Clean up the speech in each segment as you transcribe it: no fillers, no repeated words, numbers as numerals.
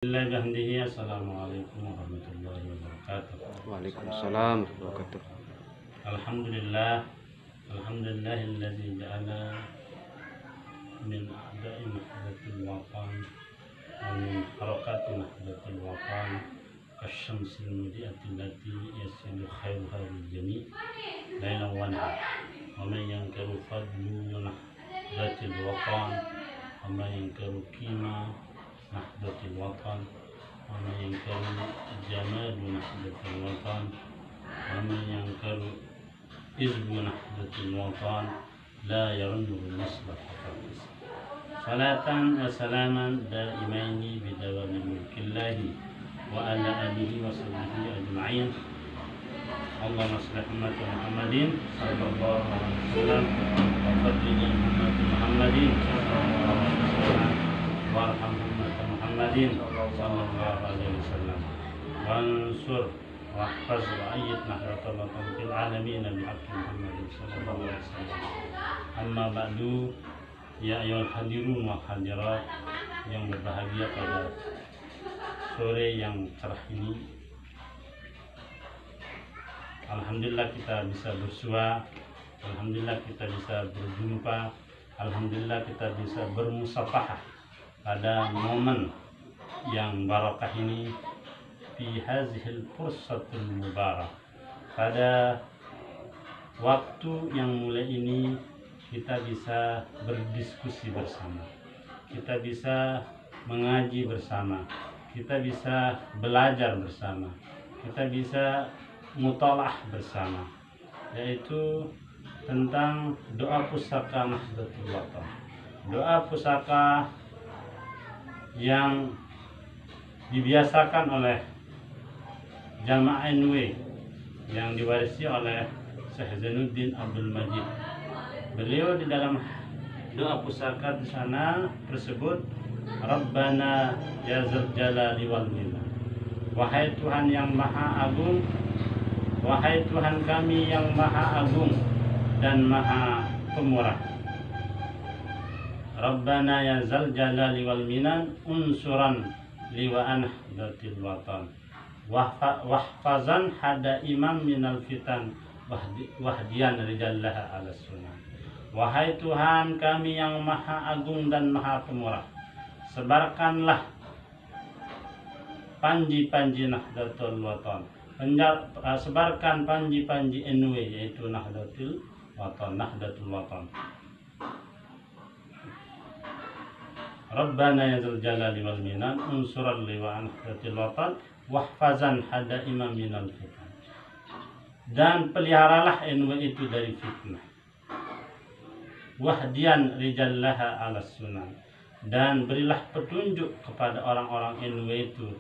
Assalamualaikum warahmatullahi wabarakatuh. Waalaikumsalam warahmatullahi wabarakatuh. Alhamdulillahilladzi ja'ala min a'da'i nahdatil watan wa min harakati nahdatil watan kasyamsil mudi'ati allati yasilu khairuha lil jami' lailan wa nahar wa man yankaru fadlu nahdatil watan wa man yankaru qima nahdatil watan wa man yankaru jamalu nahdatil watan wa man yankaru izbu nahdatil watan la yarunnu nasbah hafaz. Salatan wa salaman daimaini bidawami mulkillahi wa ala alihi wa sahbihi ajma'in. Allahumma salli ala Muhammadin sallallahu alaihi wasallam wa fadli ummati Muhammadin sallallahu alaihi wasallam warham ummati Muhammadin sallallahu alaihi wasallam wansur wahfaz wa ayyid nahdlatal watan fil alamin bihaqqi Muhammadin sallallahu alaihi wasallam. Amma ba'du, ya ayyuhal hadirun wa hadirat yang berbahagia pada sore yang cerah ini. Alhamdulillah kita bisa bersua, alhamdulillah kita bisa berjumpa, alhamdulillah kita bisa bermusafahah pada momen yang barakah ini, fi hazihil fursatul mubarak. Pada waktu yang mulai ini kita bisa berdiskusi bersama, kita bisa mengaji bersama, kita bisa belajar bersama, kita bisa mutalaah bersama, yaitu tentang doa pusaka Nahdlatul Watan. Doa pusaka yang dibiasakan oleh Jamaah NW yang diwarisi oleh Syekh Zainuddin Abdul Majid. Beliau di dalam doa pusaka di sana tersebut, Rabbana ya Dzal Jalali wal Minan. Wahai Tuhan yang Maha Agung, wahai Tuhan kami yang Maha Agung dan Maha Pemurah. Rabbana ya Dzal Jalali wal Minan unsuran liwa nahdatil watan wahfazan hada imam minal fitan wahdiyan rijallaha ala sunnah. Wahai Tuhan kami yang Maha Agung dan Maha Pemurah, sebarkanlah panji-panji Nahdlatul Watan, sebarkan panji-panji NW, yaitu Nahdlatul Watan. Rabbana ya Dzal Jalali wal Minan unsural liwa Nahdlatul Watan wahfazan hada imam minal fitan. Dan peliharalah NW itu dari fitnah. Wahdiyan rijallaha ala sunan, dan berilah petunjuk kepada orang-orang NW itu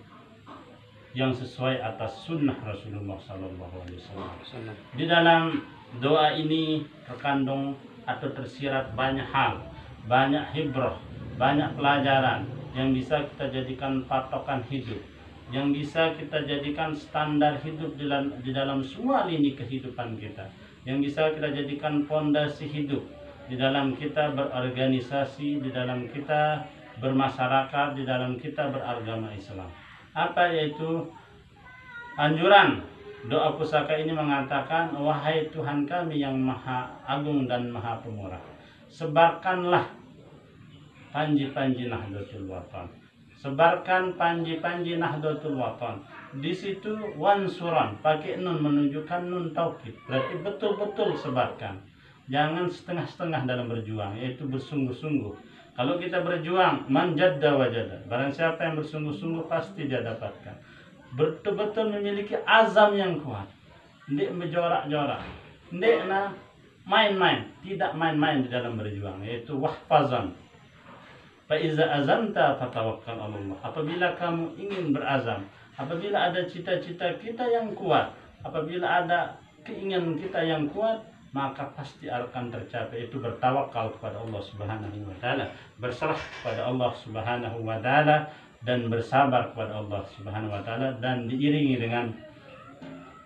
yang sesuai atas sunnah Rasulullah Sallallahu Alaihi Wasallam. Di dalam doa ini terkandung atau tersirat banyak hal, banyak hibrah, banyak pelajaran yang bisa kita jadikan patokan hidup, yang bisa kita jadikan standar hidup di dalam semua lini kehidupan kita, yang bisa kita jadikan pondasi hidup di dalam kita berorganisasi, di dalam kita bermasyarakat, di dalam kita beragama Islam. Apa yaitu anjuran doa pusaka ini mengatakan, wahai Tuhan kami yang Maha Agung dan Maha Pemurah, sebarkanlah panji-panji Nahdlatul Watan. Sebarkan panji-panji Nahdlatul Watan. Di situ wansuran, pakai nun, menunjukkan nun taukid, berarti betul-betul sebarkan. Jangan setengah-setengah dalam berjuang, yaitu bersungguh-sungguh. Kalau kita berjuang, man jadda wajada. Barang siapa yang bersungguh-sungguh pasti dia dapatkan. Betul-betul memiliki azam yang kuat. Ndik menjorak-jorak, ndik main-main, tidak main-main di dalam berjuang, yaitu wahfazan. Fa iza azamta fatawakkal 'ala Allah. Apabila kamu ingin berazam, apabila ada cita-cita kita yang kuat, apabila ada keinginan kita yang kuat, maka pasti akan tercapai. Itu bertawakal kepada Allah Subhanahu wa taala, berserah kepada Allah Subhanahu wa taala, dan bersabar kepada Allah Subhanahu wa taala, dan diiringi dengan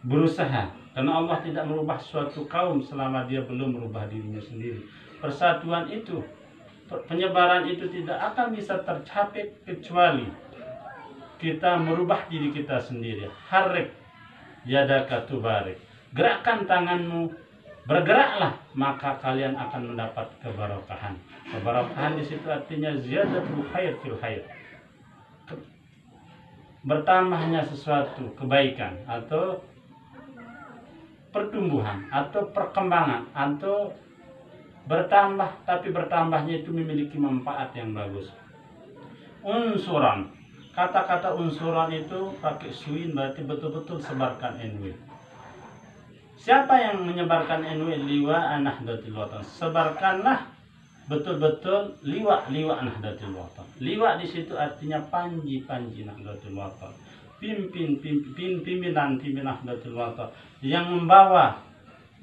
berusaha, karena Allah tidak merubah suatu kaum selama dia belum merubah dirinya sendiri. Persatuan itu, penyebaran itu tidak akan bisa tercapai kecuali kita merubah diri kita sendiri. Harrik yadaka tubarik. Gerakkan tanganmu, bergeraklah, maka kalian akan mendapat keberkahan. Keberkahan di situ artinya ziyadatul khair fil khair. Bertambahnya sesuatu kebaikan atau pertumbuhan atau perkembangan atau bertambah, tapi bertambahnya itu memiliki manfaat yang bagus. Unsuran, kata-kata unsuran itu pakai suin berarti betul-betul sebarkan NW. Siapa yang menyebarkan NW? Liwa Nahdlatul Watan. Sebarkanlah betul-betul liwa Nahdlatul Watan. Liwa di situ artinya panji Nahdlatul Watan. Pimpinan Nahdlatul Watan yang membawa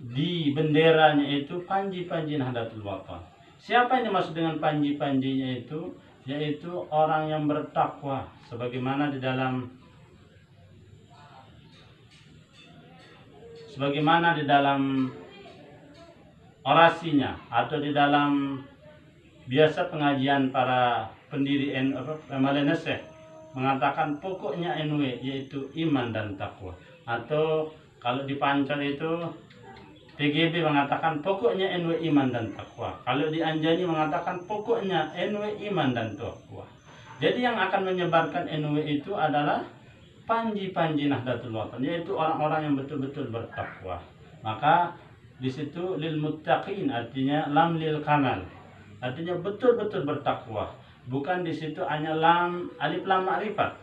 di benderanya itu panji Nahdlatul Watan. Siapa yang dimaksud dengan panji-panjinya itu? Yaitu orang yang bertakwa, sebagaimana di dalam orasinya atau di dalam biasa pengajian para pendiri MLNS mengatakan pokoknya NW yaitu iman dan takwa. Atau kalau di Pancol itu TGB mengatakan pokoknya NW iman dan takwa. Kalau di Anjani mengatakan pokoknya NW iman dan takwa. Jadi yang akan menyebarkan NW itu adalah panji Nahdlatul Watan, yaitu orang-orang yang betul-betul bertakwa. Maka di situ lil muttaqin artinya lam lil kamal. Artinya betul-betul bertakwa. Bukan di situ hanya alif lam ma'rifat,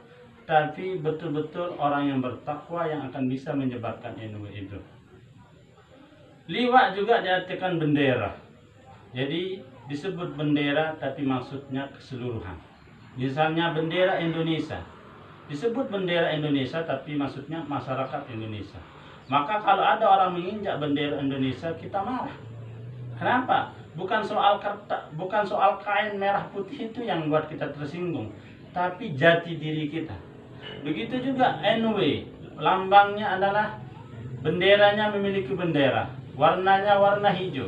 tapi betul-betul orang yang bertakwa yang akan bisa menyebarkan NW itu. Liwa juga diartikan bendera. Jadi disebut bendera tapi maksudnya keseluruhan. Misalnya bendera Indonesia. Disebut bendera Indonesia tapi maksudnya masyarakat Indonesia. Maka kalau ada orang menginjak bendera Indonesia, kita marah. Kenapa? Bukan soal kain merah putih itu yang buat kita tersinggung, tapi jati diri kita. Begitu juga NW, lambangnya adalah benderanya memiliki bendera, warnanya warna hijau.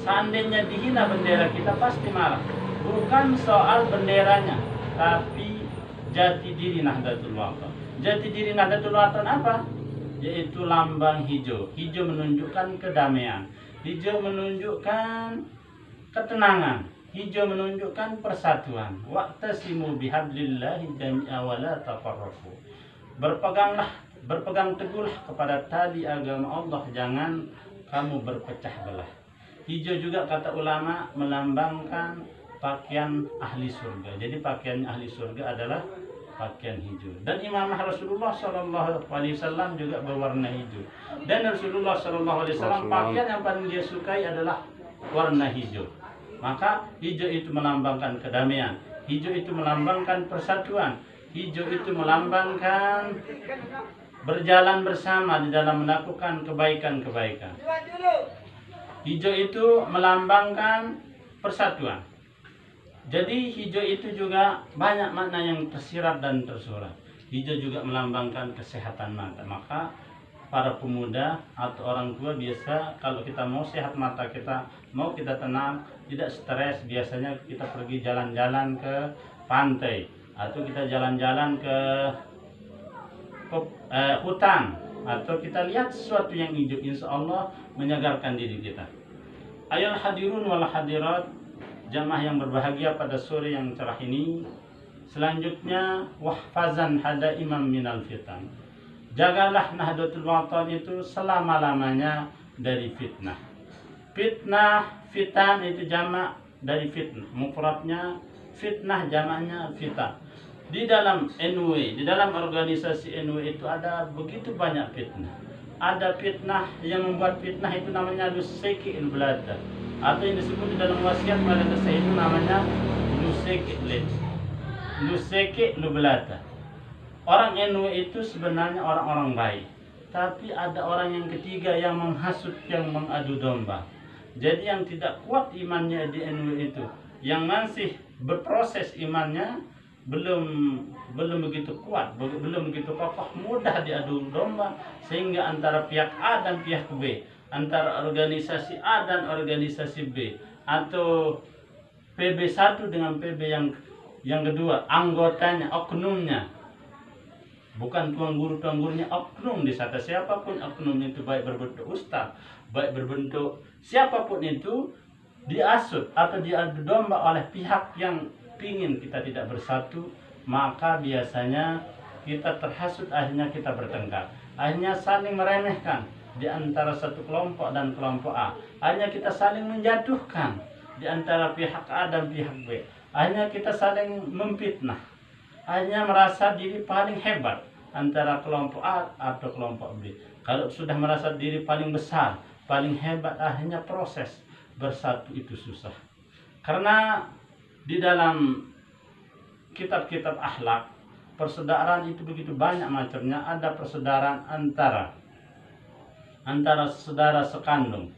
Seandainya dihina bendera, kita pasti marah. Bukan soal benderanya, tapi jati diri Nahdlatul Watan. Jati diri Nahdlatul Watan apa? Yaitu lambang hijau. Hijau menunjukkan kedamaian. Hijau menunjukkan ketenangan. Hijau menunjukkan persatuan. Wa'tasimu bihablillahi jami'a wa la tafarraqu. Berpegang teguhlah kepada tali agama Allah, jangan kamu berpecah belah. Hijau juga kata ulama melambangkan pakaian ahli surga. Jadi pakaian ahli surga adalah pakaian hijau. Dan imamah Rasulullah SAW juga berwarna hijau. Dan Rasulullah SAW pakaian yang paling dia sukai adalah warna hijau. Maka hijau itu melambangkan kedamaian. Hijau itu melambangkan persatuan. Hijau itu melambangkan berjalan bersama di dalam melakukan kebaikan-kebaikan. Hijau itu melambangkan persatuan. Jadi hijau itu juga banyak makna yang tersirat dan tersurat. Hijau juga melambangkan kesehatan mata. Maka para pemuda atau orang tua biasa kalau kita mau sehat mata kita, mau kita tenang, tidak stres, biasanya kita pergi jalan-jalan ke pantai atau kita jalan-jalan ke hutan atau kita lihat sesuatu yang hijau, insya Allah menyegarkan diri kita. Ayol hadirun wal hadirat, jamaah yang berbahagia pada sore yang cerah ini. Selanjutnya wahfazan hada imam minal fitan. Jagalah Nahdlatul Watan itu selama-lamanya dari fitnah. Fitan itu jamak dari fitnah. Mufradnya fitnah, jamaknya fitan. Di dalam NW, di dalam organisasi NW itu ada begitu banyak fitnah. Ada fitnah yang membuat fitnah itu namanya luseki il-belada. Atau yang disebut di dalam wasiat Malaysia itu namanya luseki il-belada. Orang NW itu sebenarnya orang-orang baik. Tapi ada orang yang ketiga yang menghasut, yang mengadu domba. Jadi yang tidak kuat imannya di NW itu, yang masih berproses imannya, belum begitu kuat, belum begitu kokoh, mudah diadu domba, sehingga antara pihak A dan pihak B, antara organisasi A dan organisasi B, atau PB1 dengan PB yang Yang kedua, anggotanya, oknumnya. Bukan tuan gurunya, oknum. Di sana siapapun oknum itu, baik berbentuk ustaz, baik berbentuk siapapun itu, diasut atau diadu domba oleh pihak yang pingin kita tidak bersatu, maka biasanya kita terhasut, akhirnya kita bertengkar, akhirnya saling meremehkan di antara satu kelompok dan kelompok A, akhirnya kita saling menjatuhkan di antara pihak A dan pihak B, akhirnya kita saling memfitnah, hanya merasa diri paling hebat antara kelompok A atau kelompok B. Kalau sudah merasa diri paling besar, paling hebat, akhirnya proses bersatu itu susah. Karena di dalam kitab-kitab akhlak, persaudaraan itu begitu banyak macamnya. Ada persaudaraan antara saudara sekandung.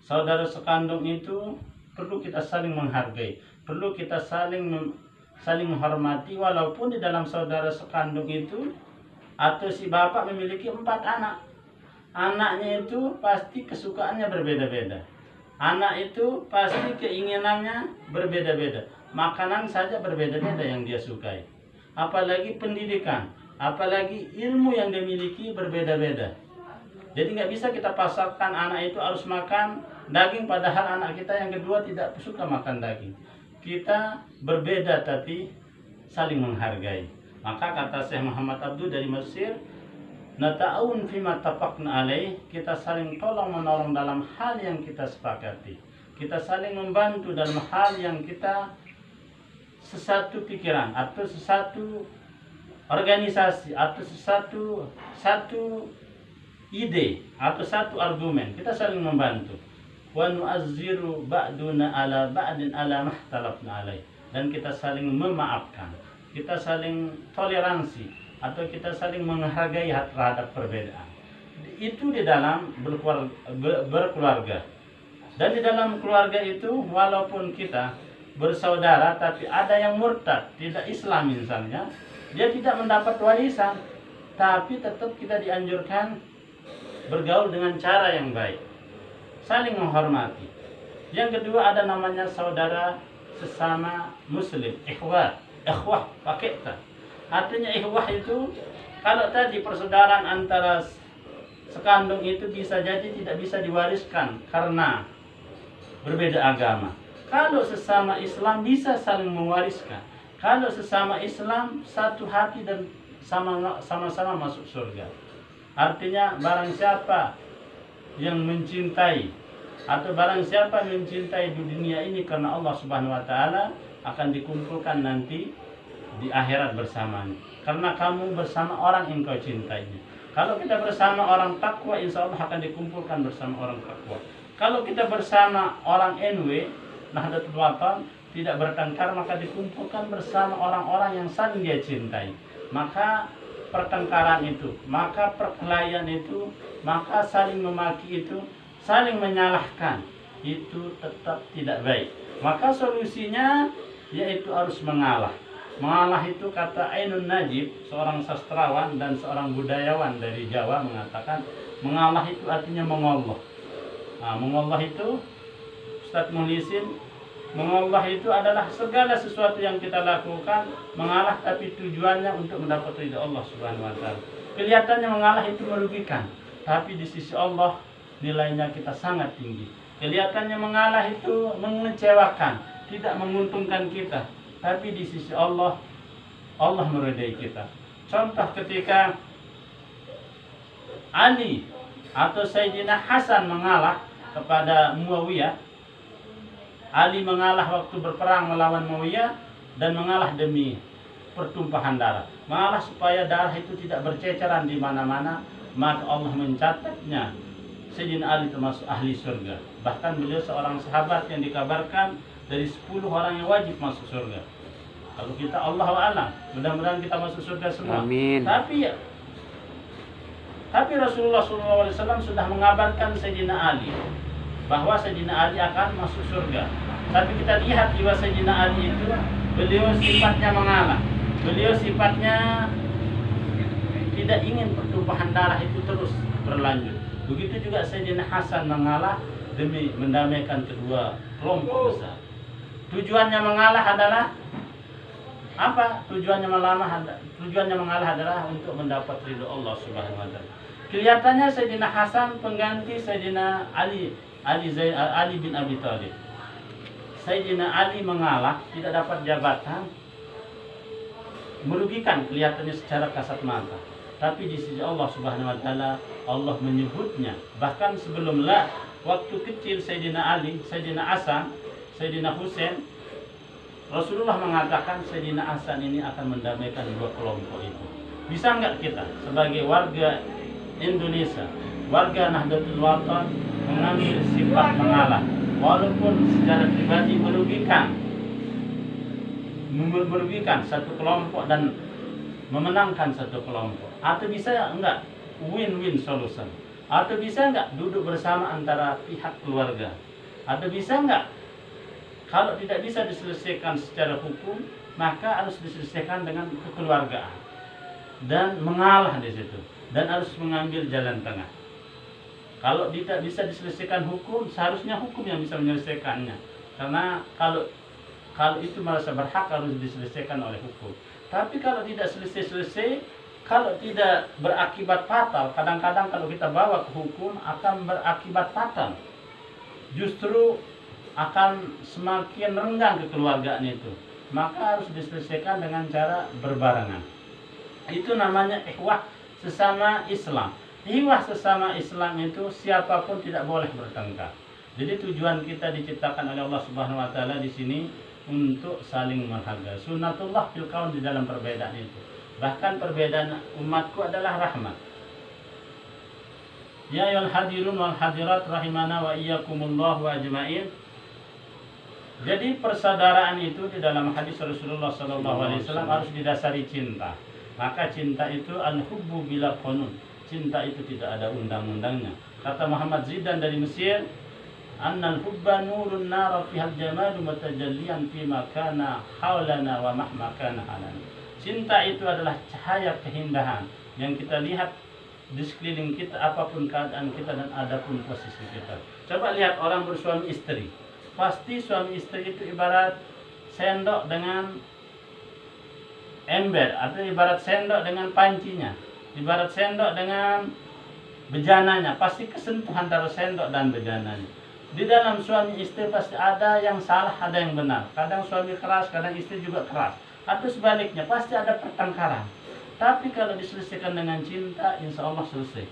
Saudara sekandung itu perlu kita saling menghargai, perlu kita saling menghormati, walaupun di dalam saudara sekandung itu atau si bapak memiliki 4 anak. Anaknya itu pasti kesukaannya berbeda-beda. Anak itu pasti keinginannya berbeda-beda. Makanan saja berbeda-beda yang dia sukai. Apalagi pendidikan, apalagi ilmu yang dia miliki berbeda-beda. Jadi nggak bisa kita pasarkan anak itu harus makan daging, padahal anak kita yang kedua tidak suka makan daging. Kita berbeda tapi saling menghargai. Maka kata Syekh Muhammad Abdul dari Mesir, nata'awun fima tafaqna alaih, kita saling tolong menolong dalam hal yang kita sepakati. Kita saling membantu dalam hal yang kita sesatu pikiran atau sesatu organisasi atau satu ide atau satu argumen. Kita saling membantu. Wa nu'azziru ba'duna ala ba'din ala mahtalafna alaih, dan kita saling memaafkan. Kita saling toleransi atau kita saling menghargai terhadap perbedaan. Itu di dalam berkeluarga. Dan di dalam keluarga itu, walaupun kita bersaudara tapi ada yang murtad, tidak Islam misalnya, dia tidak mendapat warisan, tapi tetap kita dianjurkan bergaul dengan cara yang baik, saling menghormati. Yang kedua ada namanya saudara sesama muslim, ikhwah pakai ta. Artinya ikhwah itu, kalau tadi persaudaraan antara sekandung itu bisa jadi tidak bisa diwariskan karena berbeda agama. Kalau sesama Islam bisa saling mewariskan. Kalau sesama Islam satu hati dan sama-sama masuk surga. Artinya barang siapa yang mencintai atau barang siapa mencintai di dunia ini karena Allah Subhanahu wa taala, akan dikumpulkan nanti di akhirat bersamanya. Karena kamu bersama orang yang kau cintainya. Kalau kita bersama orang takwa, insya Allah akan dikumpulkan bersama orang takwa. Kalau kita bersama orang NW, Nahdlatul Wathon, tidak bertengkar, maka dikumpulkan bersama orang-orang yang saling dia cintai. Maka pertengkaran itu, maka perkelahian itu, maka saling memaki itu, saling menyalahkan, itu tetap tidak baik. Maka solusinya yaitu harus mengalah. Mengalah itu kata Ainun Najib, seorang sastrawan dan seorang budayawan dari Jawa, mengatakan mengalah itu artinya mengolloh. Nah, mengolloh itu, Ustadz Muhlisin, mengalah itu adalah segala sesuatu yang kita lakukan, mengalah tapi tujuannya untuk mendapat ridha Allah Subhanahu wa taala. Kelihatannya mengalah itu merugikan, tapi di sisi Allah nilainya kita sangat tinggi. Kelihatannya mengalah itu mengecewakan, tidak menguntungkan kita, tapi di sisi Allah, Allah meridai kita. Contoh ketika Ali atau Sayyidina Hasan mengalah kepada Muawiyah. Ali mengalah waktu berperang melawan Muawiyah dan mengalah demi pertumpahan darah. Mengalah supaya darah itu tidak berceceran di mana-mana, maka Allah mencatatnya Sayyidina Ali termasuk ahli surga. Bahkan beliau seorang sahabat yang dikabarkan dari 10 orang yang wajib masuk surga. Kalau kita Allahu a'lam, mudah-mudahan kita masuk surga semua. Amin. Tapi Rasulullah SAW sudah mengabarkan Sayyidina Ali bahwa Sayyidina Ali akan masuk surga. Tapi kita lihat jiwa Sayyidina Ali itu, beliau sifatnya mengalah. Beliau sifatnya tidak ingin pertumpahan darah itu terus berlanjut. Begitu juga Sayyidina Hasan mengalah demi mendamaikan kedua kelompok besar. Tujuannya mengalah adalah Apa tujuannya tujuannya mengalah adalah untuk mendapat ridho Allah Subhanahu wa taala. Kelihatannya Sayyidina Hasan pengganti Sayyidina Ali bin Abi Thalib. Sayyidina Ali mengalah, tidak dapat jabatan, merugikan kelihatannya secara kasat mata. Tapi di sisi Allah Subhanahu wa taala, Allah menyebutnya. Bahkan sebelum waktu kecil Sayyidina Ali, Sayyidina Hasan, Sayyidina Husain, Rasulullah mengatakan Sayyidina Hasan ini akan mendamaikan dua kelompok itu. Bisa nggak kita sebagai warga Indonesia, warga Nahdlatul Wathon, mengambil sifat mengalah, walaupun secara pribadi merugikan satu kelompok dan memenangkan satu kelompok? Atau bisa enggak win-win solution? Atau bisa enggak duduk bersama antara pihak keluarga? Atau bisa enggak, kalau tidak bisa diselesaikan secara hukum, maka harus diselesaikan dengan kekeluargaan dan mengalah di situ, dan harus mengambil jalan tengah. Kalau tidak bisa diselesaikan hukum, seharusnya hukum yang bisa menyelesaikannya. Karena kalau itu merasa berhak, harus diselesaikan oleh hukum. Tapi kalau tidak selesai, kalau tidak berakibat fatal, kadang-kadang kalau kita bawa ke hukum akan berakibat fatal. Justru akan semakin renggang kekeluargaan itu. Maka harus diselesaikan dengan cara berbarengan. Itu namanya ikhwah sesama Islam. Ikhwah sesama Islam itu siapapun tidak boleh bertengkar. Jadi tujuan kita diciptakan oleh Allah Subhanahu wa taala di sini untuk saling menghargai. Sunnatullah fil kaun, di dalam perbedaan itu. Bahkan perbedaan umatku adalah rahmat. Ya ayyuhal hadirun wal hadirat rahimana wa iyyakumullah wa ajmain. Jadi persaudaraan itu di dalam hadis Rasulullah SAW harus didasari cinta. Maka cinta itu al-hubbu bila qanun. Cinta itu tidak ada undang-undangnya. Kata Muhammad Zidan dari Mesir, annal hubba nurun nara fihal jamalu mutajallian fima kana hawlana wa mahma kana halana. Cinta itu adalah cahaya keindahan yang kita lihat di sekeliling kita, apapun keadaan kita dan adapun posisi kita. Coba lihat orang bersuami istri. Pasti suami istri itu ibarat sendok dengan ember, atau ibarat sendok dengan pancinya, ibarat sendok dengan bejananya. Pasti kesentuhan antara sendok dan bejananya. Di dalam suami istri pasti ada yang salah, ada yang benar. Kadang suami keras, kadang istri juga keras. Atau sebaliknya, pasti ada pertengkaran. Tapi kalau diselesaikan dengan cinta, insya Allah selesai.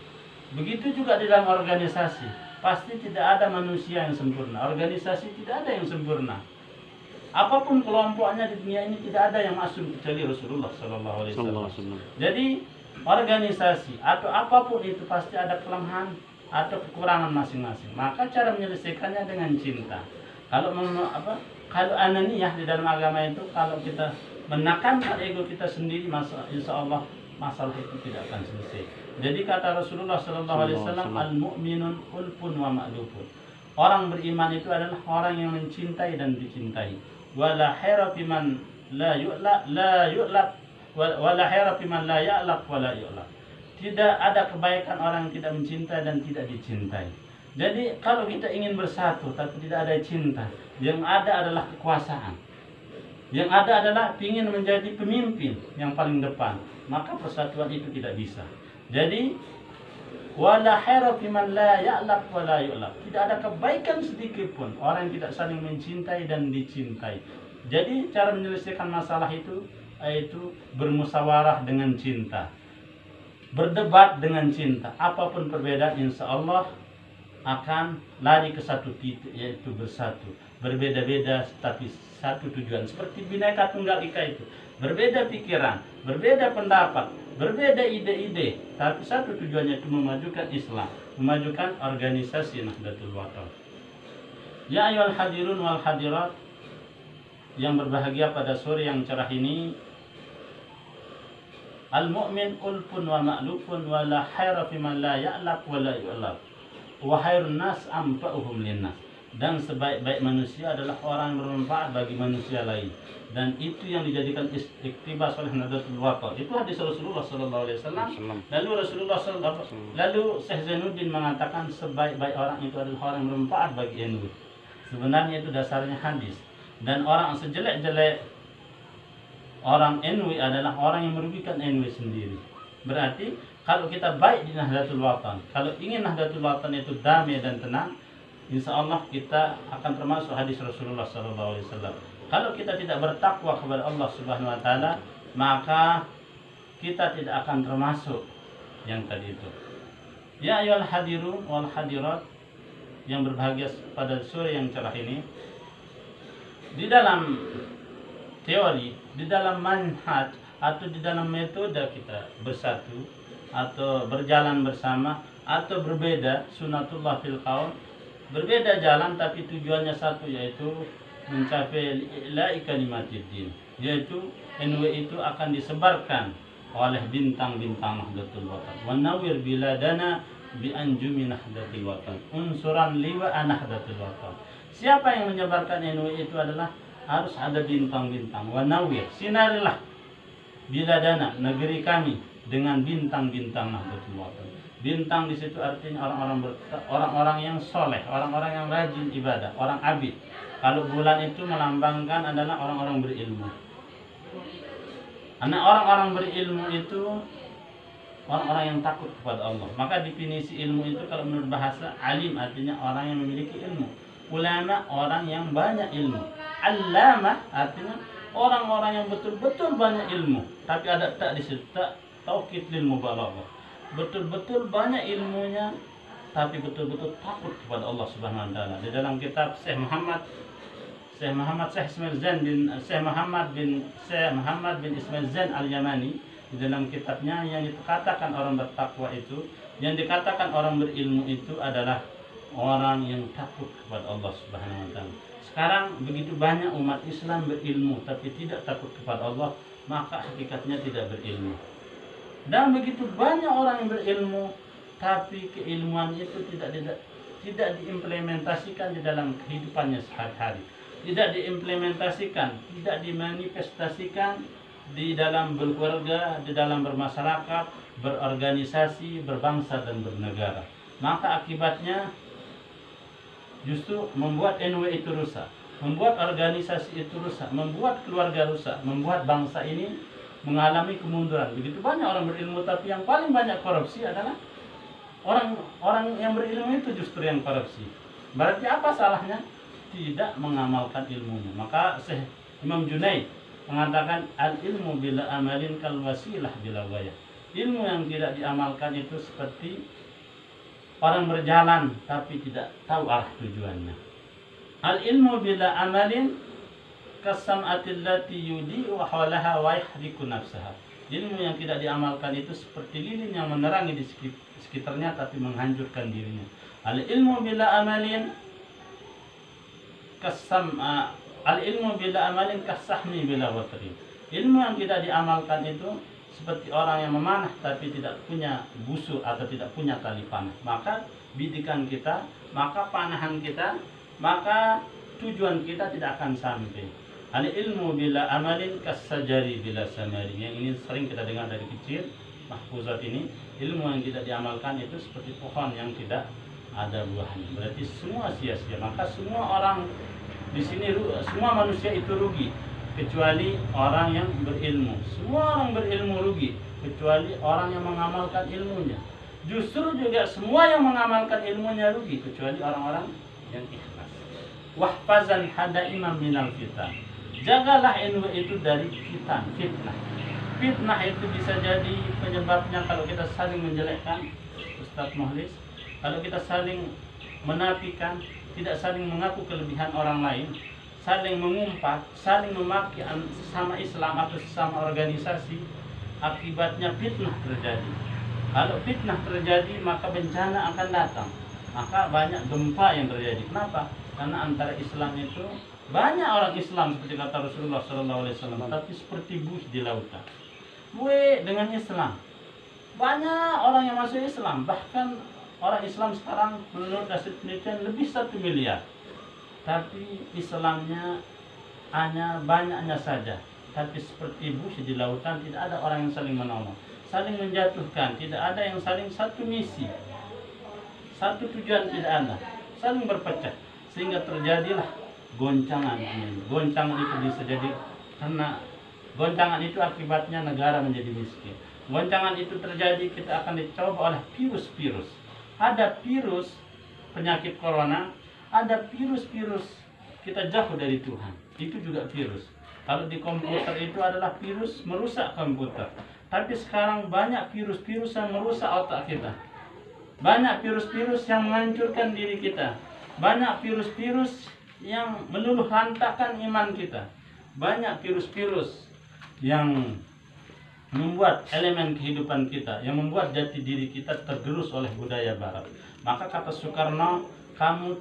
Begitu juga di dalam organisasi. Pasti tidak ada manusia yang sempurna. Organisasi tidak ada yang sempurna. Apapun kelompoknya di dunia ini, tidak ada yang masuk kecuali Rasulullah SAW. Jadi organisasi atau apapun itu pasti ada kelemahan atau kekurangan masing-masing. Maka cara menyelesaikannya dengan cinta. Kalau ananiyah di dalam agama itu, kalau kita menekankan ego kita sendiri, insya Allah masalah itu tidak akan selesai. Jadi kata Rasulullah SAW, al-mu'minun ulfun wa ma'lufun. Orang beriman itu adalah orang yang mencintai dan dicintai. Wala khaira fiman la yu'laq wala khaira fiman la ya'laq wala yu'laq. Tidak ada kebaikan orang yang tidak mencintai dan tidak dicintai. Jadi kalau kita ingin bersatu tapi tidak ada cinta, yang ada adalah kekuasaan. Yang ada adalah ingin menjadi pemimpin yang paling depan, maka persatuan itu tidak bisa. Jadi wala khaira fiman la ya'laq wala yu'laq. Tidak ada kebaikan sedikit pun orang yang tidak saling mencintai dan dicintai. Jadi cara menyelesaikan masalah itu yaitu bermusyawarah dengan cinta, berdebat dengan cinta. Apapun perbedaan, insya Allah akan lari ke satu titik, yaitu bersatu. Berbeda-beda tapi satu tujuan. Seperti Bhinneka Tunggal Ika itu. Berbeda pikiran, berbeda pendapat, berbeda ide-ide, tapi satu tujuannya itu memajukan Islam, memajukan organisasi Nahdlatul Wathon. Ya ayyuhal hadirun wal hadirat yang berbahagia pada sore yang cerah ini, al-mu'min ulfun wa ma'lufun wa la khaira fiman la ya'laq wa la yu'laq wa khairun nas anfa'uhum linnas. Dan sebaik-baik manusia adalah orang yang bermanfaat bagi manusia lain. Dan itu yang dijadikan iktibas oleh Nahdlatul Wathon. Itu hadis Rasulullah SAW. Lalu Syekh Zainuddin mengatakan sebaik-baik orang itu adalah orang yang bermanfaat bagi NU. Sebenarnya itu dasarnya hadis. Dan orang sejelek-jelek orang NW adalah orang yang merugikan NW sendiri. Berarti kalau kita baik di Nahdlatul Watan, kalau ingin Nahdlatul Watan itu damai dan tenang, insya Allah kita akan termasuk hadis Rasulullah SAW. Kalau kita tidak bertakwa kepada Allah Subhanahu Wa Taala, maka kita tidak akan termasuk yang tadi itu. Ya ayyuhal hadirun wal hadirat yang berbahagia pada sore yang cerah ini, di dalam teori, di dalam manhaj atau di dalam metode kita bersatu atau berjalan bersama atau berbeda, sunatullah fil qaul, berbeda jalan tapi tujuannya satu, yaitu mencapai ila'i kalimatiddin, yaitu NW itu akan disebarkan oleh bintang-bintang Nahdlatul Watan. Wa nawwir biladana bi anjumi Nahdlatul Watan, unsuran liwa Nahdlatul Watan. Siapa yang menyebarkan NW itu adalah harus ada bintang-bintang. Wa nawwir, sinarilah biladana, negeri kami, dengan bintang-bintang Nahdlatul Watan. Bintang di situ artinya orang-orang yang soleh, orang-orang yang rajin ibadah, orang abid. Kalau bulan itu melambangkan adalah orang-orang berilmu. Karena orang-orang berilmu itu orang-orang yang takut kepada Allah. Maka definisi ilmu itu kalau menurut bahasa alim artinya orang yang memiliki ilmu. Ulama orang yang banyak ilmu. Allamah artinya orang-orang yang betul-betul banyak ilmu. Tapi ada tak di situ, tak taukid lil mubalaghah. Betul-betul banyak ilmunya tapi betul-betul takut kepada Allah Subhanahu Wa Taala. Di dalam kitab Syekh Muhammad bin Ismail Zain Al-Yamani, di dalam kitabnya yang dikatakan orang bertakwa itu, yang dikatakan orang berilmu itu adalah orang yang takut kepada Allah Subhanahu Wa Taala. Sekarang begitu banyak umat Islam berilmu tapi tidak takut kepada Allah, maka hakikatnya tidak berilmu. Dan begitu banyak orang yang berilmu tapi keilmuan itu tidak diimplementasikan di dalam kehidupannya sehari-hari, tidak diimplementasikan, tidak dimanifestasikan di dalam berkeluarga, di dalam bermasyarakat, berorganisasi, berbangsa dan bernegara. Maka akibatnya justru membuat NW itu rusak, membuat organisasi itu rusak, membuat keluarga rusak, membuat bangsa ini mengalami kemunduran. Begitu banyak orang berilmu tapi yang paling banyak korupsi adalah orang yang berilmu itu justru yang korupsi. Berarti apa salahnya? Tidak mengamalkan ilmunya. Maka Imam Junaid mengatakan al-ilmu bila amalin kal wasilah bila ghayah. Ilmu yang tidak diamalkan itu seperti orang berjalan tapi tidak tahu arah tujuannya. Al-ilmu bila amalin kasam'atil lati yudi'u hawlaha wa yahriku nafsaha. Ilmu yang tidak diamalkan itu seperti lilin yang menerangi di sekitarnya tapi menghancurkan dirinya. Al-ilmu bila amalin al-ilmu bila amalin kasahmi bila watri. Ilmu yang tidak diamalkan itu seperti orang yang memanah tapi tidak punya busur atau tidak punya tali panah. Maka bidikan kita, maka panahan kita, maka tujuan kita tidak akan sampai. Al-ilmu bila amalin kasajari bila samari. Yang ini sering kita dengar dari kecil, mahfuzat ini. Ilmu yang tidak diamalkan itu seperti pohon yang tidak ada buahnya. Berarti semua sia-sia. Maka semua orang di sini, semua manusia itu rugi kecuali orang yang berilmu. Semua orang berilmu rugi kecuali orang yang mengamalkan ilmunya. Justru juga semua yang mengamalkan ilmunya rugi kecuali orang-orang yang ikhlas. Wahfazan hada imam minal fitan. Jagalah ilmu itu dari fitnah. Fitnah itu bisa jadi penyebabnya kalau kita saling menjelekkan, Ustadz Muhlis, kalau kita saling menafikan, tidak saling mengaku kelebihan orang lain, saling mengumpat, saling memaki sesama Islam atau sesama organisasi, akibatnya fitnah terjadi. Kalau fitnah terjadi, maka bencana akan datang. Maka banyak gempa yang terjadi. Kenapa? Karena antara Islam itu banyak orang Islam seperti kata Rasulullah SAW, tapi seperti buih di lautan. Buih dengan Islam. Banyak orang yang masuk Islam, bahkan orang Islam sekarang menurut hasil penelitian lebih 1 miliar. Tapi Islamnya hanya banyaknya saja. Tapi seperti buih di lautan, tidak ada orang yang saling menolong, saling menjatuhkan, tidak ada yang saling satu misi, satu tujuan tidak ada, saling berpecah. Sehingga terjadilah goncangan ini. Goncangan itu bisa jadi karena Goncangan itu akibatnya negara menjadi miskin. Goncangan itu terjadi, kita akan dicoba oleh virus-virus. Ada virus penyakit corona, ada virus-virus kita jauh dari Tuhan. Itu juga virus. Kalau di komputer itu adalah virus merusak komputer. Tapi sekarang banyak virus-virus yang merusak otak kita. Banyak virus-virus yang menghancurkan diri kita. Banyak virus-virus yang meluluh lantakkan iman kita. Banyak virus-virus yang membuat elemen kehidupan kita, yang membuat jati diri kita tergerus oleh budaya barat. Maka kata Soekarno, kamu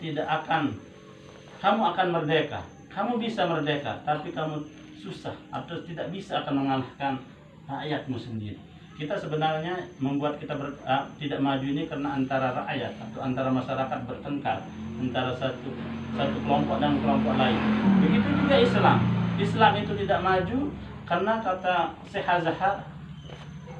akan merdeka. Kamu bisa merdeka, tapi kamu susah atau tidak bisa akan mengalahkan rakyatmu sendiri. Kita sebenarnya membuat kita tidak maju ini karena antara rakyat atau antara masyarakat bertengkar antara satu kelompok dan kelompok lain. Begitu juga Islam. Islam itu tidak maju karena kata Syekh Zahar,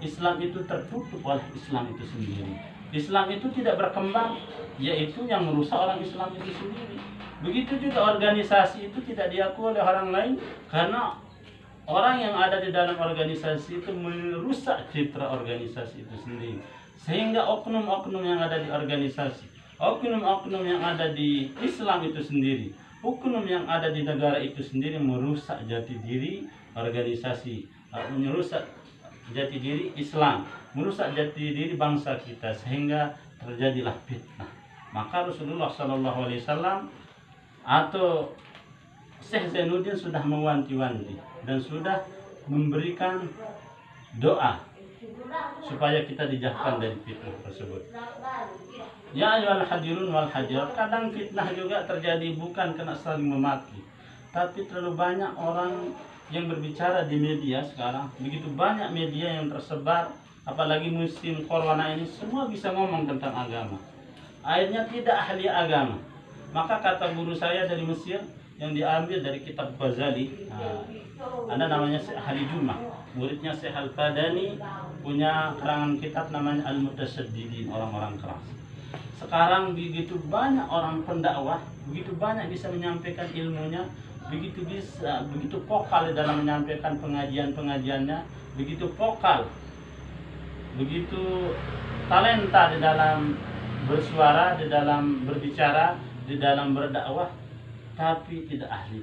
Islam itu tertutup oleh Islam itu sendiri. Islam itu tidak berkembang, yaitu yang merusak orang Islam itu sendiri. Begitu juga organisasi itu tidak diakui oleh orang lain karena orang yang ada di dalam organisasi itu merusak citra organisasi itu sendiri. Sehingga oknum-oknum yang ada di organisasi, oknum-oknum yang ada di Islam itu sendiri, oknum yang ada di negara itu sendiri merusak jati diri organisasi, merusak jati diri Islam, merusak jati diri bangsa kita, sehingga terjadilah fitnah. Maka Rasulullah SAW atau Syekh Zainuddin sudah mewanti-wanti dan sudah memberikan doa supaya kita dijauhkan dari fitnah tersebut. Ya ayyuhal hadirun wal hadirat, kadang fitnah juga terjadi bukan karena saling memaki, tapi terlalu banyak orang yang berbicara di media sekarang. Begitu banyak media yang tersebar, apalagi musim corona ini, semua bisa ngomong tentang agama. Akhirnya tidak ahli agama. Maka kata guru saya dari Mesir yang diambil dari kitab Ghazali, ada namanya Syekh Ahli Jumah, muridnya Syekh Al-Fadani, punya karangan kitab namanya Al-Mutasaddidin, orang-orang keras. Sekarang begitu banyak orang pendakwah, begitu banyak bisa menyampaikan ilmunya, begitu vokal dalam menyampaikan pengajian-pengajiannya, begitu vokal, begitu talenta di dalam bersuara, di dalam berbicara, di dalam berdakwah, tapi tidak ahli.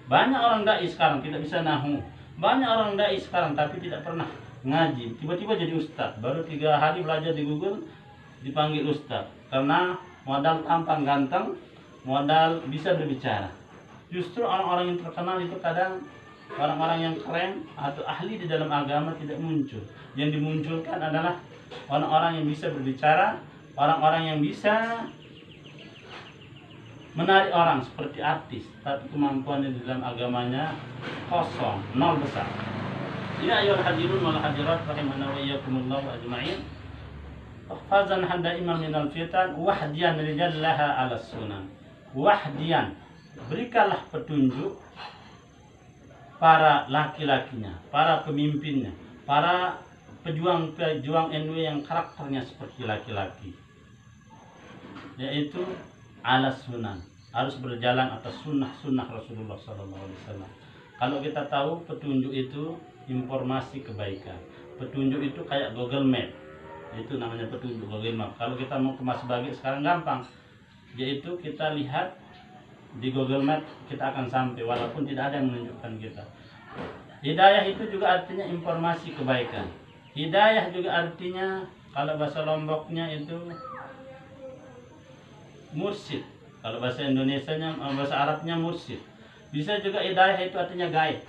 Banyak orang dai sekarang tidak bisa nahu. Banyak orang dai sekarang tapi tidak pernah ngaji. Tiba-tiba jadi ustaz. Baru 3 hari belajar di Google dipanggil ustaz. Karena modal tampang ganteng, modal bisa berbicara. Justru orang-orang yang terkenal itu kadang orang-orang yang keren atau ahli di dalam agama tidak muncul. Yang dimunculkan adalah orang-orang yang bisa berbicara, orang-orang yang bisa menarik orang seperti artis, tapi kemampuannya di dalam agamanya kosong, nol besar. Ya ayyuhal hadirun wal hadirat rahimana wa iyyakumullah ajma'in. Fazan handa imam minal fitan wahdiyan rijallaha ala sunan. Wahdiyan, berikanlah petunjuk para laki-lakinya, para pemimpinnya, para pejuang-pejuang NU yang karakternya seperti laki-laki, yaitu ala sunan, harus berjalan atas sunnah Rasulullah SAW. Kalau kita tahu petunjuk itu informasi kebaikan, petunjuk itu kayak Google Map, itu namanya petunjuk Google Map. Kalau kita mau ke Mas Bagi sekarang gampang, yaitu kita lihat di Google Map kita akan sampai walaupun tidak ada yang menunjukkan kita. Hidayah itu juga artinya informasi kebaikan. Hidayah juga artinya kalau bahasa Lomboknya itu mursyid, kalau bahasa Indonesianya, bahasa Arabnya mursyid. Bisa juga hidayah itu artinya guide.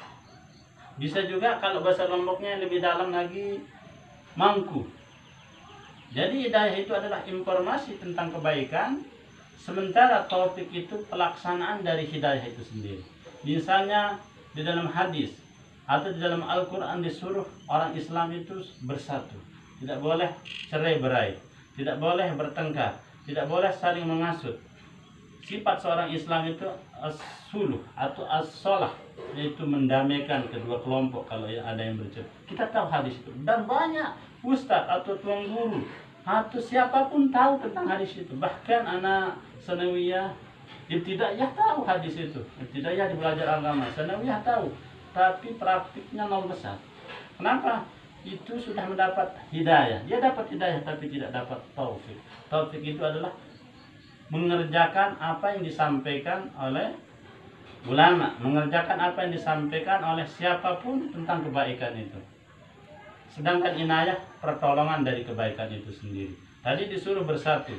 Bisa juga kalau bahasa Lomboknya lebih dalam lagi mangku. Jadi hidayah itu adalah informasi tentang kebaikan, sementara topik itu pelaksanaan dari hidayah itu sendiri. Misalnya di dalam hadis atau di dalam Al-Quran disuruh orang Islam itu bersatu, tidak boleh cerai-berai, tidak boleh bertengkar, tidak boleh saling menghasut. Sifat seorang Islam itu as-suluh atau as-solah, yaitu mendamaikan kedua kelompok kalau ada yang bercerai. Kita tahu hadis itu, dan banyak ustadz atau tuan guru atau siapapun tahu tentang hadis itu. Bahkan anak sanawiyah ibtidaiyah tahu hadis itu. Ibtidaiyah di belajar agama, sanawiyah tahu. tapi praktiknya nol besar. Kenapa? Itu sudah mendapat hidayah. Dia dapat hidayah tapi tidak dapat taufik. Taufik itu adalah mengerjakan apa yang disampaikan oleh ulama, mengerjakan apa yang disampaikan oleh siapapun tentang kebaikan itu. Sedangkan inayah pertolongan dari kebaikan itu sendiri. Tadi disuruh bersatu,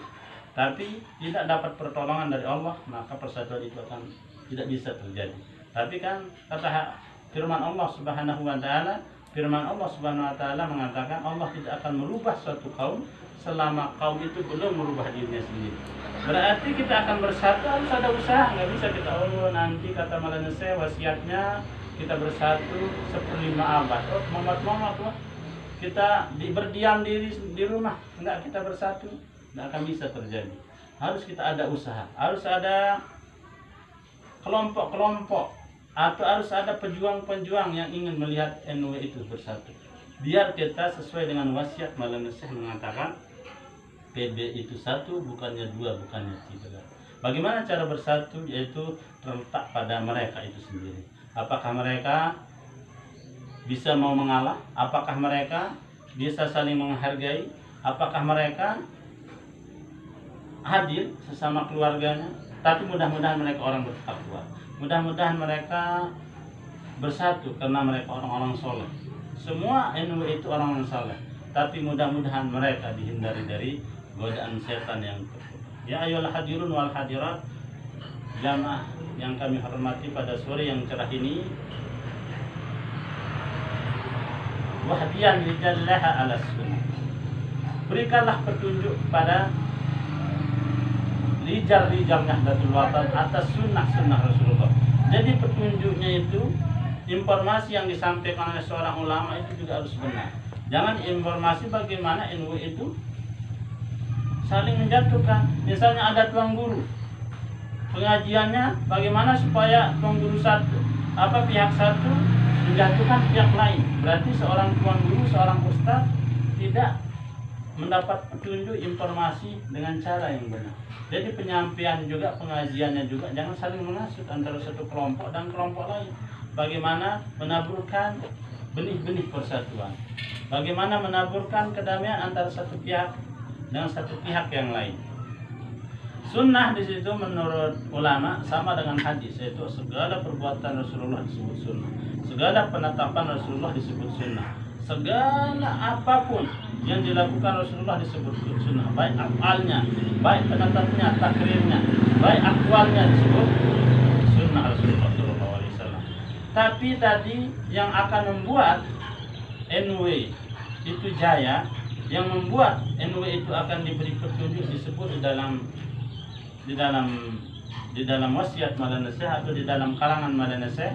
tapi tidak dapat pertolongan dari Allah, maka persatuan itu akan tidak bisa terjadi. Tapi kan kata firman Allah Subhanahu wa taala, firman Allah Subhanahu wa taala mengatakan Allah tidak akan merubah suatu kaum selama kaum itu belum merubah dirinya sendiri. Berarti kita akan bersatu harus ada usaha. Nggak bisa kita nanti kata Malanese wasiatnya kita bersatu 1/5 abad. Mamat wah. Kita berdiam diri di rumah, enggak kita bersatu, enggak akan bisa terjadi. Harus kita ada usaha, harus ada kelompok-kelompok, atau harus ada pejuang-pejuang yang ingin melihat NU itu bersatu. Biar kita sesuai dengan wasiat Malanese mengatakan PB itu satu, bukannya dua, bukannya tiga. Bagaimana cara bersatu? Yaitu terletak pada mereka itu sendiri. Apakah mereka bisa mau mengalah? Apakah mereka bisa saling menghargai? Apakah mereka hadir sesama keluarganya? Tapi mudah-mudahan mereka orang bertakwa. Mudah-mudahan mereka bersatu karena mereka orang-orang soleh. Semua NU itu orang yang soleh. Tapi mudah-mudahan mereka dihindari dari godaan setan yang terkutuk. Ya ayolah hadirun wal hadirat, jamaah yang kami hormati pada sore yang cerah ini, wahdiyan lijallaha ala sunnah. Berikanlah petunjuk kepada rijal-rijal Nahdlatul Watan atas sunnah-sunnah Rasulullah. Jadi petunjuknya itu, informasi yang disampaikan oleh seorang ulama itu juga harus benar. Jangan informasi bagaimana NU itu saling menjatuhkan. Misalnya ada tuan guru, pengajiannya bagaimana supaya tuan guru pihak satu menjatuhkan pihak lain. Berarti seorang tuan guru, seorang ustaz tidak mendapat petunjuk informasi dengan cara yang benar. Jadi penyampaian juga, pengajiannya juga jangan saling menghasut antara satu kelompok dan kelompok lain. Bagaimana menaburkan benih-benih persatuan. Bagaimana menaburkan kedamaian antara satu pihak dengan satu pihak yang lain. Sunnah di situ menurut ulama sama dengan hadis, yaitu segala perbuatan Rasulullah disebut sunnah, segala penetapan Rasulullah disebut sunnah, segala apapun yang dilakukan Rasulullah disebut sunnah, baik afalnya, baik penetapnya, takrirnya, baik akwalnya disebut sunnah Rasulullah SAW. Tapi tadi yang akan membuat NW itu jaya, yang membuat NW itu akan diberi petunjuk disebut di dalam wasiat Malanese atau di dalam kalangan Malanese,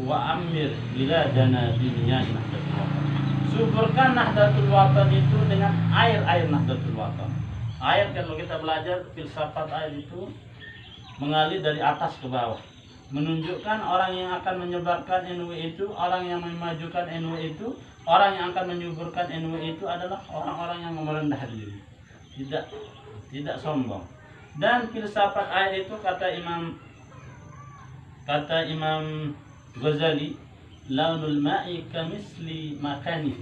wa amir ila dana dunia Nahdlatul Watan. Suburkan Nahdlatul Watan itu dengan air Nahdlatul Watan. Air, kalau kita belajar filsafat air itu mengalir dari atas ke bawah, menunjukkan orang yang akan menyebarkan NU itu, orang yang memajukan NU itu, orang yang akan menyuburkan NU itu adalah orang-orang yang merendah diri, tidak sombong. Dan filsafat air itu kata Imam Ghazali, launul ma'i kamisli makani.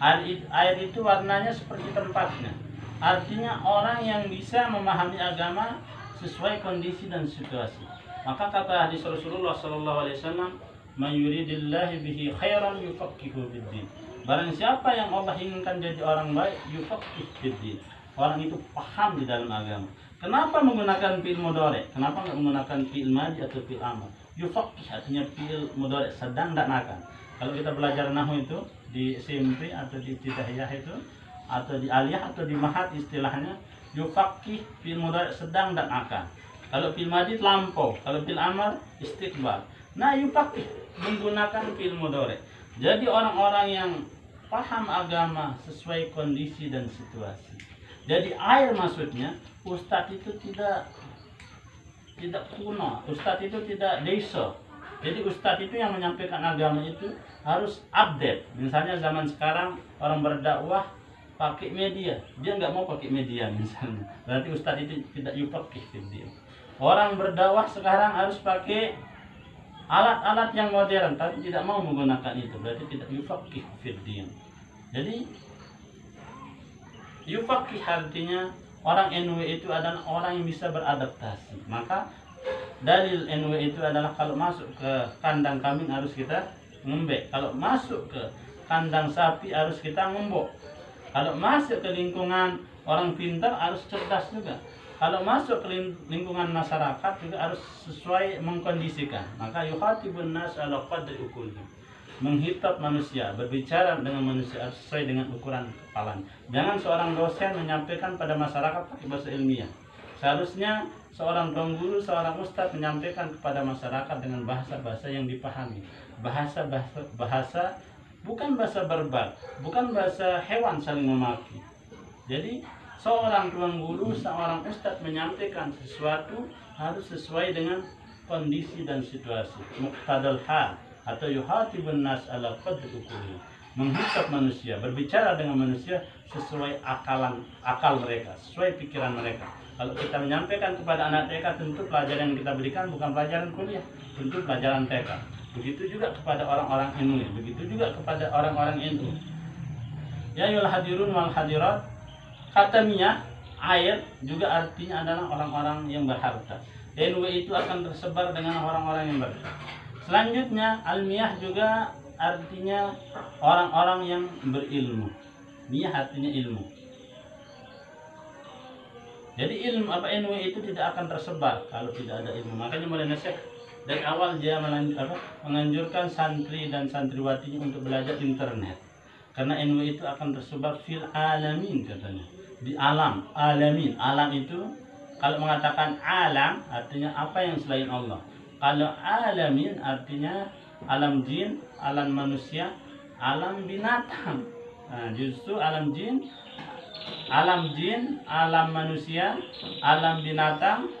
Air itu warnanya seperti tempatnya. Artinya orang yang bisa memahami agama sesuai kondisi dan situasi. Maka kata hadis Rasulullah SAW, man yuridillahi bihi khairan yufaqihu fiddin. Barang siapa yang Allah inginkan jadi orang baik, yufaqih fiddin. Orang itu paham di dalam agama. Kenapa menggunakan fi'il mudhari'? Kenapa enggak menggunakan fi'il madhi atau fi'il amr? Yufaqih artinya fi'il mudhari', sedang dan akan. Kalau kita belajar nahwu itu di SMP atau di ibtidaiyah itu atau di aliyah atau di mahat istilahnya, yufaqih fi'il mudhari' sedang dan akan. Kalau fi'il madhi lampau, kalau fi'il amr istiqbal. Nah, yufaqih menggunakan fi'il mudhari'. Jadi orang-orang yang paham agama sesuai kondisi dan situasi. Jadi air maksudnya, ustadz itu tidak kuno, ustadz itu tidak desa. Jadi ustadz itu yang menyampaikan agama itu harus update. Misalnya zaman sekarang orang berdakwah pakai media, dia nggak mau pakai media misalnya. Berarti ustadz itu tidak yufaqih fiddin. Orang berdakwah sekarang harus pakai alat-alat yang modern tapi tidak mau menggunakan itu, berarti tidak yufaqih fid din. Jadi yufaqih artinya orang NW itu adalah orang yang bisa beradaptasi. Maka dalil NW itu adalah kalau masuk ke kandang kambing harus kita ngembek, kalau masuk ke kandang sapi harus kita ngembok, kalau masuk ke lingkungan orang pintar harus cerdas juga, kalau masuk ke lingkungan masyarakat juga harus sesuai mengkondisikan. Maka yukhatibun nas ala qadri uqulihim, menghitap manusia, berbicara dengan manusia sesuai dengan ukuran kepalanya. Jangan seorang dosen menyampaikan pada masyarakat pakai bahasa ilmiah. Seharusnya seorang pengguru, seorang ustadz menyampaikan kepada masyarakat dengan bahasa-bahasa yang dipahami. Bahasa bukan bahasa verbal, bukan bahasa hewan saling memaki. Jadi seorang tuan guru, seorang ustadz menyampaikan sesuatu harus sesuai dengan kondisi dan situasi. Muqtadal hal atau yuhatibun nas ala qadri uqulihim, menghisap manusia, berbicara dengan manusia sesuai akal mereka, sesuai pikiran mereka. Kalau kita menyampaikan kepada anak TK, tentu pelajaran yang kita berikan bukan pelajaran kuliah, tentu pelajaran TK. Begitu juga kepada orang-orang NU, begitu juga kepada orang-orang NU. Ya ayyuhal hadirun wal hadirat, kata miyah, air juga artinya adalah orang-orang yang berharta. NU itu akan tersebar dengan orang-orang yang berharta. Selanjutnya al-miyah juga artinya orang-orang yang berilmu. Miyah artinya ilmu. Jadi ilmu NU itu tidak akan tersebar kalau tidak ada ilmu. Makanya Maulana Syekh dari awal dia menganjurkan santri dan santriwatinya untuk belajar internet. Karena NU itu akan tersebar fil alamin katanya. Di alam, alamin. Alam itu kalau mengatakan alam artinya apa yang selain Allah. Kalau alamin artinya alam jin, alam manusia, alam binatang. Nah, justru alam jin, alam manusia, alam binatang,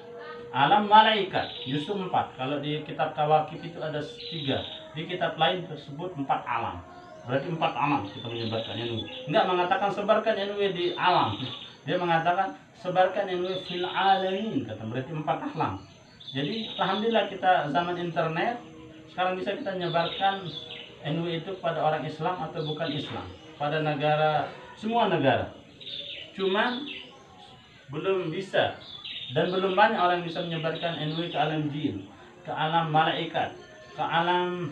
alam malaikat. Justru 4. Kalau di kitab Kawakib itu ada 3. Di kitab lain tersebut 4 alam. Berarti 4 alam kita menyebarkan NU. Enggak mengatakan sebarkan NU di alam. Dia mengatakan sebarkan NU fil alamin, kata, berarti 4 alam. Jadi alhamdulillah kita zaman internet sekarang bisa kita menyebarkan NU itu pada orang Islam atau bukan Islam, pada negara, semua negara. Cuman belum bisa dan belum banyak orang yang bisa menyebarkan NU ke alam jin, ke alam malaikat, ke alam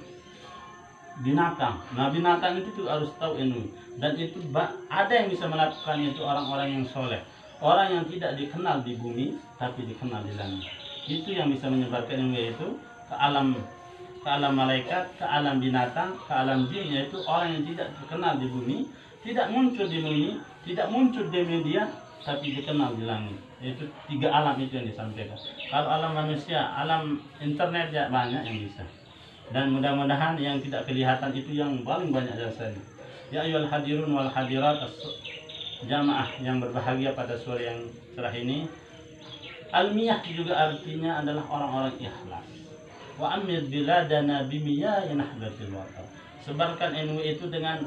binatang. Nah, binatang itu juga harus tahu NU, dan itu ada yang bisa melakukan itu orang-orang yang soleh, orang yang tidak dikenal di bumi tapi dikenal di langit. Itu yang bisa menyebarkan NU itu ke alam malaikat, ke alam binatang, ke alam jin, yaitu orang yang tidak terkenal di bumi, tidak muncul di bumi, tidak muncul di media, tapi dikenal di langit. Itu 3 alam itu yang disampaikan. Kalau alam manusia, alam internet ya banyak yang bisa. Dan mudah-mudahan yang tidak kelihatan itu yang paling banyak jasanya. Ya ayyuhal hadirun wal hadirat, jamaah yang berbahagia pada sore yang cerah ini. Almiyah juga artinya adalah orang-orang ikhlas. Wa amir biladana bimiya yanahdatil watan. Sebarkan NU itu dengan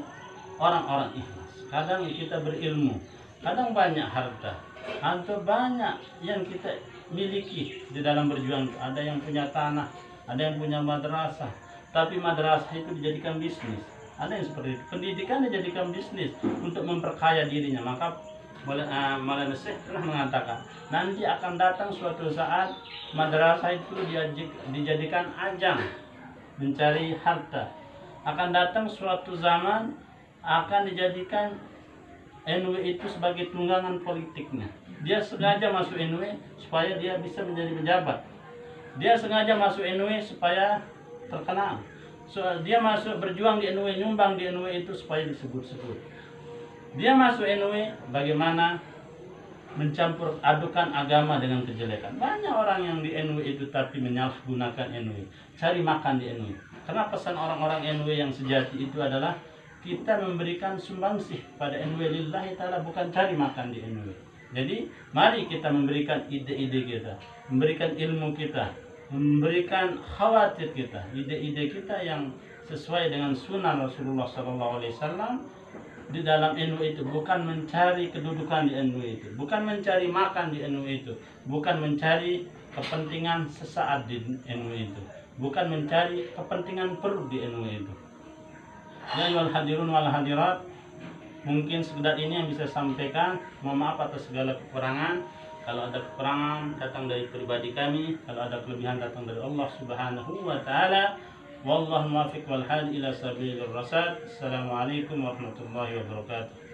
orang-orang ikhlas. Kadang kita berilmu, kadang banyak harta, atau banyak yang kita miliki di dalam berjuang. Ada yang punya tanah, ada yang punya madrasah, tapi madrasah itu dijadikan bisnis. Ada yang seperti itu, pendidikan dijadikan bisnis untuk memperkaya dirinya. Maka Maulana Syekh telah mengatakan, nanti akan datang suatu saat madrasah itu dijadikan ajang mencari harta. Akan datang suatu zaman akan dijadikan NU itu sebagai tunggangan politiknya. Dia sengaja masuk NU supaya dia bisa menjadi pejabat. Dia sengaja masuk NU supaya terkenal. Dia masuk berjuang di NU, nyumbang di NU itu supaya disebut-sebut. Dia masuk NU bagaimana mencampur adukan agama dengan kejelekan. Banyak orang yang di NU itu tapi menyalahgunakan NU, cari makan di NU. Karena pesan orang-orang NU yang sejati itu adalah kita memberikan sumbangsih pada NU lillahi ta'ala, bukan cari makan di NU. Jadi mari kita memberikan ide-ide kita, memberikan ilmu kita, memberikan khawatir kita, ide-ide kita yang sesuai dengan sunnah Rasulullah SAW di dalam NU itu. Bukan mencari kedudukan di NU itu, bukan mencari makan di NU itu, bukan mencari kepentingan sesaat di NU itu, bukan mencari kepentingan perut di ilmu itu. Ya ayyuhal hadirun wal hadirat, mungkin sekedar ini yang bisa sampaikan. Mohon maaf atas segala kekurangan. Kalau ada kekurangan datang dari pribadi kami, kalau ada kelebihan datang dari Allah Subhanahu wa taala. Wallahu muwaffiq wal hadi ila sabilir rasyad. Assalamualaikum warahmatullahi wabarakatuh.